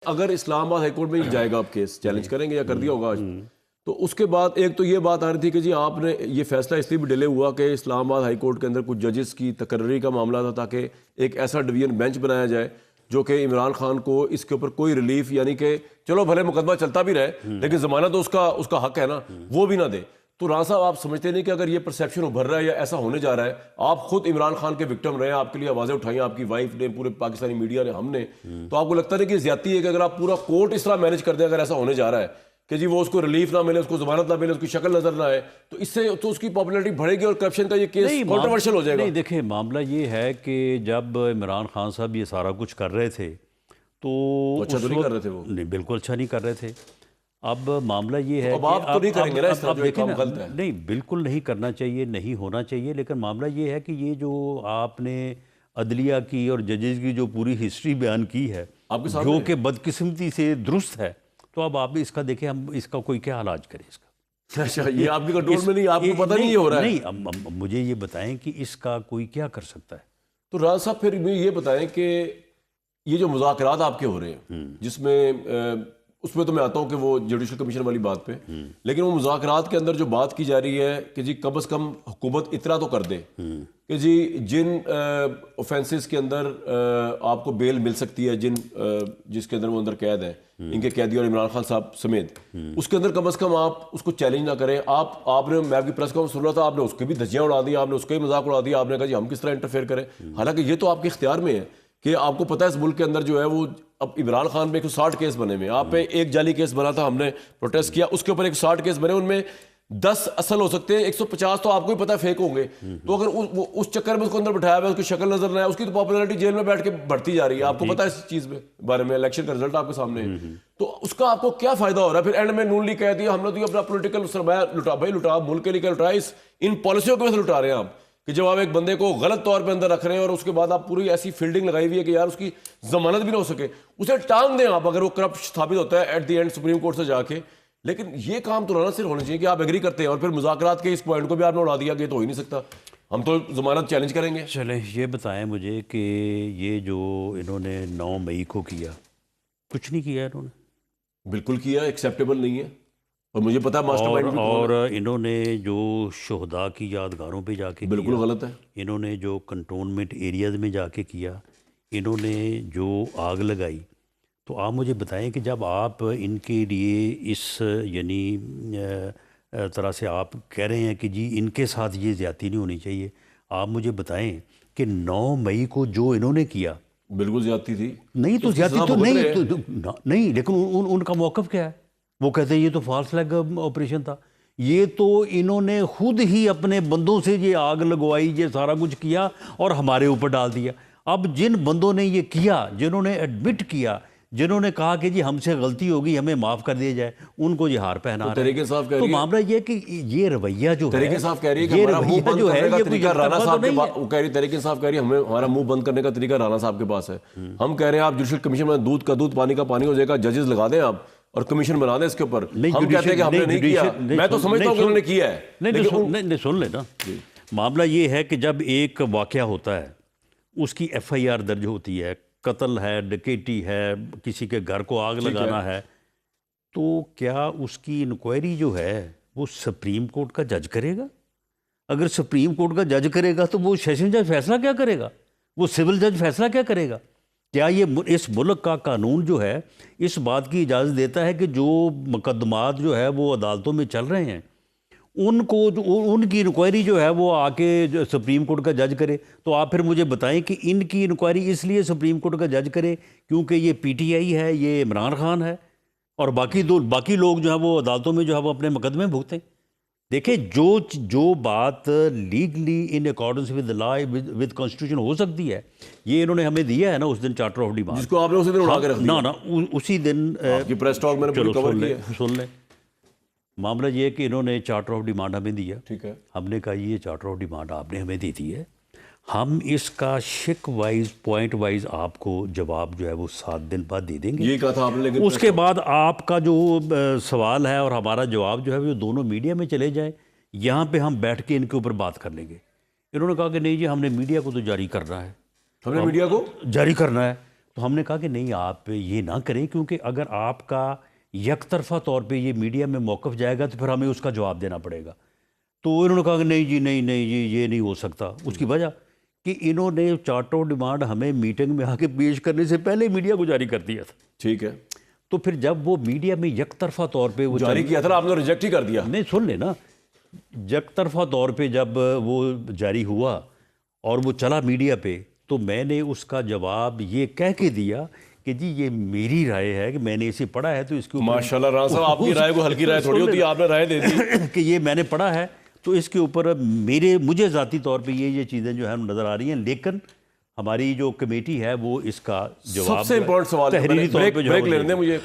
اگر اسلام آباد high court میں جائے گا آپ کیس چیلنج کریں گے یا کر دیا ہوگا آج، تو اس کے بعد ایک تو یہ بات آ رہی تھی کہ جی آپ نے یہ فیصلہ اس لیے بھی ڈیلے ہوا کہ اسلام آباد ہائی کورٹ کے اندر کچھ ججز کی تقرری کا معاملہ تھا تاکہ ایک ایسا ڈویژن بینچ بنایا جائے جو کہ عمران خان کو اس کے اوپر کوئی ریلیف، یعنی کہ چلو بھلے مقدمہ چلتا بھی رہے لیکن ضمانت تو اس کا حق ہے نا، وہ بھی نہ دے۔ تو رانا صاحب آپ سمجھتے نہیں کہ اگر یہ پرسیپشن ابھر رہا ہے یا ایسا ہونے جا رہا ہے، آپ خود عمران خان کے وکٹم رہے ہیں، آپ کے لیے آوازیں اٹھائیں آپ کی وائف نے، پورے پاکستانی میڈیا نے، ہم نے، تو آپ کو لگتا نہیں کہ زیادتی ہے کہ اگر آپ پورا کورٹ اس طرح مینج کر دیں اگر ایسا ہونے جا رہا ہے کہ جی وہ اس کو ریلیف نہ ملے، اس کو ضمانت نہ ملے، اس کی شکل نظر نہ آئے، تو اس سے تو اس کی پاپولیرٹی بڑھے گی اور کرپشن کا یہ کیس کنٹروورشل ہو جائے گا؟ نہیں دیکھیں، معاملہ یہ ہے کہ جب عمران خان صاحب یہ سارا کچھ کر رہے تھے تو اچھا تو نہیں کر رہے تھے وہ؟ نہیں، بالکل اچھا نہیں کر رہے تھے۔ اب معاملہ یہ ہے اب آپ تو نہیں کریں گے نا اس طرح جو دیکھیں کام نا، غلط ہے؟ نہیں بالکل نہیں کرنا چاہیے، نہیں ہونا چاہیے، لیکن معاملہ یہ ہے کہ یہ جو آپ نے عدلیہ کی اور ججز کی جو پوری ہسٹری بیان کی ہے جو کہ بدقسمتی سے درست ہے، تو اب آپ اس کا دیکھیں ہم اس کا کوئی کیا علاج کریں اس کا؟ اچھا یہ آپ کی کنٹرول میں نہیں، آپ کو پتہ نہیں ہو رہا ہے؟ نہیں، مجھے یہ بتائیں کہ اس کا کوئی کیا کر سکتا ہے؟ تو رانا صاحب پھر مجھے یہ بتائیں کہ یہ جو مذاکرات آپ کے ہو رہے ہیں جس میں اس میں تو میں آتا ہوں کہ وہ جوڈیشل کمیشن والی بات پہ، لیکن وہ مذاکرات کے اندر جو بات کی جا رہی ہے کہ جی کم از کم حکومت اتنا تو کر دے کہ جی جن اوفینسز کے اندر آپ کو بیل مل سکتی ہے، جس کے اندر وہ اندر قید ہیں، ان کے قیدی اور عمران خان صاحب سمیت، اس کے اندر کم از کم آپ اس کو چیلنج نہ کریں۔ آپ نے، میں آپ کی پریس کانفرنس سن رہا تھا، آپ نے اس کی بھی دھجیاں اڑا دی، آپ نے اس کا بھی مذاق اڑا دیا، آپ نے کہا جی ہم کس طرح انٹرفیئر کریں، حالانکہ یہ تو آپ کے اختیار میں ہے کہ آپ کو پتہ ہے اس ملک کے اندر جو ہے وہ اب عمران خان پہ 160 کیس بنے ہوئے ہیں، آپ پہ ایک جعلی کیس بنا تھا، ہم نے پروٹیسٹ کیا، اس کے اوپر 160 کیس بنے، ان میں 10 اصل ہو سکتے ہیں، 150 تو آپ کو ہی پتہ ہے فیک ہوں گے، تو اگر اس چکر میں اس کو اندر بٹھایا ہوا ہے، اس کی شکل نظر نہ ہے، اس کی تو پاپولرٹی جیل میں بیٹھ کے بڑھتی جا رہی ہے، آپ کو پتہ ہے اس چیز میں بارے میں، الیکشن کا رزلٹ آپ کے سامنے ہے، تو اس کا آپ کو کیا فائدہ ہو رہا ہے؟ پھر اینڈ میں نون لیگ کہہ دیا ہم نے تو یہ اپنا پولیٹیکل سرمایہ لٹا، بھائی لٹا، ملک کے لیے کیا لٹایا، ان پالیسیوں کی وجہ سے لٹا رہے ہیں آپ، کہ جب آپ ایک بندے کو غلط طور پہ اندر رکھ رہے ہیں اور اس کے بعد آپ پوری ایسی فیلڈنگ لگائی ہوئی ہے کہ یار اس کی ضمانت بھی نہ ہو سکے، اسے ٹانگ دیں آپ اگر وہ کرپٹ ثابت ہوتا ہے at the end supreme court سے جا کے، لیکن یہ کام تو نہ صرف ہونا چاہیے کہ آپ ایگری کرتے ہیں اور پھر مذاکرات کے اس پوائنٹ کو بھی آپ نے اڑا دیا کہ یہ تو ہو ہی نہیں سکتا، ہم تو ضمانت چیلنج کریں گے۔ چلیں یہ بتائیں مجھے کہ یہ جو انہوں نے 9 مئی کو کیا، کچھ نہیں کیا انہوں نے؟ بالکل کیا، ایکسیپٹیبل نہیں ہے، اور مجھے پتا ماسٹر مائنڈ بھی کون ہے۔ اور انہوں نے جو شہداء کی یادگاروں پہ جا کے بالکل غلط ہے۔ انہوں نے جو کنٹونمنٹ ایریاز میں جا کے کیا، انہوں نے جو آگ لگائی، تو آپ مجھے بتائیں کہ جب آپ ان کے لیے اس یعنی طرح سے آپ کہہ رہے ہیں کہ جی ان کے ساتھ یہ زیادتی نہیں ہونی چاہیے، آپ مجھے بتائیں کہ 9 مئی کو جو انہوں نے کیا بالکل زیادتی تھی۔ نہیں تو زیادتی تو نہیں، لیکن ان کا موقف کیا ہے؟ وہ کہتے ہیں یہ تو فالس فلیگ آپریشن تھا، یہ تو انہوں نے خود ہی اپنے بندوں سے یہ آگ لگوائی، یہ سارا کچھ کیا اور ہمارے اوپر ڈال دیا۔ اب جن بندوں نے یہ کیا، جنہوں نے ایڈمٹ کیا، جنہوں نے کہا کہ جی ہم سے غلطی ہوگی ہمیں معاف کر دیا جائے، ان کو یہ ہار پہنا رہے ہیں۔ تو معاملہ یہ کہ یہ رویہ جو ہے، تحریک انصاف کہہ رہی ہے کہ ہمارا منہ بند کرنے کا طریقہ رانا صاحب کے پاس، وہ کہہ رہی تحریک انصاف کہہ رہی ہے ہمارا منہ بند کرنے کا طریقہ رانا صاحب کے پاس ہے۔ ہم کہہ رہے ہیں آپ جوڈیشل کمیشن میں دودھ کا دودھ پانی کا پانی ہو جائے گا، ججز لگا دیں آپ اور کمیشن بنا دیں اس کے اوپر۔ ہم کہتے ہیں کہ ہم نے نہیں کیا، میں تو سمجھتا ہوں کہ انہوں نے کیا ہے۔ نہیں سن لینا، معاملہ یہ ہے کہ جب ایک واقعہ ہوتا ہے اس کی FIR درج ہوتی ہے، قتل ہے، ڈکیٹی ہے، کسی کے گھر کو آگ لگانا ہے، تو کیا اس کی انکوائری جو ہے وہ سپریم کورٹ کا جج کرے گا؟ اگر سپریم کورٹ کا جج کرے گا تو وہ سیشن جج فیصلہ کیا کرے گا؟ وہ سول جج فیصلہ کیا کرے گا؟ کیا یہ اس ملک کا قانون جو ہے اس بات کی اجازت دیتا ہے کہ جو مقدمات جو ہے وہ عدالتوں میں چل رہے ہیں ان کو ان کی انکوائری جو ہے وہ آ کے سپریم کورٹ کا جج کرے؟ تو آپ پھر مجھے بتائیں کہ ان کی انکوائری اس لیے سپریم کورٹ کا جج کرے کیونکہ یہ PTI ہے، یہ عمران خان ہے، اور باقی لوگ جو ہیں وہ عدالتوں میں جو ہے وہ اپنے مقدمے بھگتیں۔ دیکھیں جو بات legally in accordance with law with constitution ہو سکتی ہے، یہ انہوں نے ہمیں دیا ہے نا اس دن چارٹر آف ڈیمانڈ، جس کو آپ نے اسی دن اڑا کے رکھ دیا۔ نا اسی دن آپ کی پریس ٹاک میں نے پوری کور کی ہے۔ سن لیں، معاملہ یہ ہے کہ انہوں نے چارٹر آف ڈیمانڈ ہمیں دیا، ٹھیک ہے، ہم نے کہا یہ چارٹر آف ڈیمانڈ آپ نے ہمیں دے دی ہے، ہم اس کا شک وائز پوائنٹ وائز آپ کو جواب جو ہے وہ 7 دن بعد دے دیں گے۔ یہ کہا تھا آپ نے، لیکن اس کے بعد آپ کا جو سوال ہے اور ہمارا جواب جو ہے وہ دونوں میڈیا میں چلے جائیں، یہاں پہ ہم بیٹھ کے ان کے اوپر بات کر لیں گے۔ انہوں نے کہا کہ نہیں جی ہم نے میڈیا کو تو جاری کرنا ہے، ہم نے میڈیا کو جاری کرنا ہے، تو ہم نے کہا کہ نہیں آپ یہ نہ کریں، کیونکہ اگر آپ کا یک طرفہ طور پہ یہ میڈیا میں موقف جائے گا تو پھر ہمیں اس کا جواب دینا پڑے گا۔ تو انہوں نے کہا کہ نہیں جی نہیں جی یہ نہیں ہو سکتا۔ اس کی وجہ کہ انہوں نے چارٹر آف ڈیمانڈ ہمیں میٹنگ میں آ کے پیش کرنے سے پہلے میڈیا کو جاری کر دیا تھا۔ ٹھیک ہے، تو پھر جب وہ میڈیا میں یک طرفہ طور پہ وہ جاری کیا تھا نا آپ نے، ریجیکٹ ہی کر دیا۔ نہیں سن لے نا، یک طرفہ طور پہ جب وہ جاری ہوا اور وہ چلا میڈیا پہ، تو میں نے اس کا جواب یہ کہہ کے دیا کہ جی یہ میری رائے ہے کہ میں نے اسے پڑھا ہے، تو اس کے اوپر ماشاءاللہ رانا صاحب، آپ کی رائے کو ہلکی رائے تھوڑی ہوتی ہے، آپ نے رائے دے دی کہ یہ میں نے پڑھا ہے، تو اس کے اوپر مجھے ذاتی طور پہ یہ چیزیں جو ہیں نظر آ رہی ہیں، لیکن ہماری جو کمیٹی ہے وہ اس کا جواب سب سے امپورٹنٹ سوال ہے، تحریری طور پہ جو ہے بریک لینے دیں مجھے۔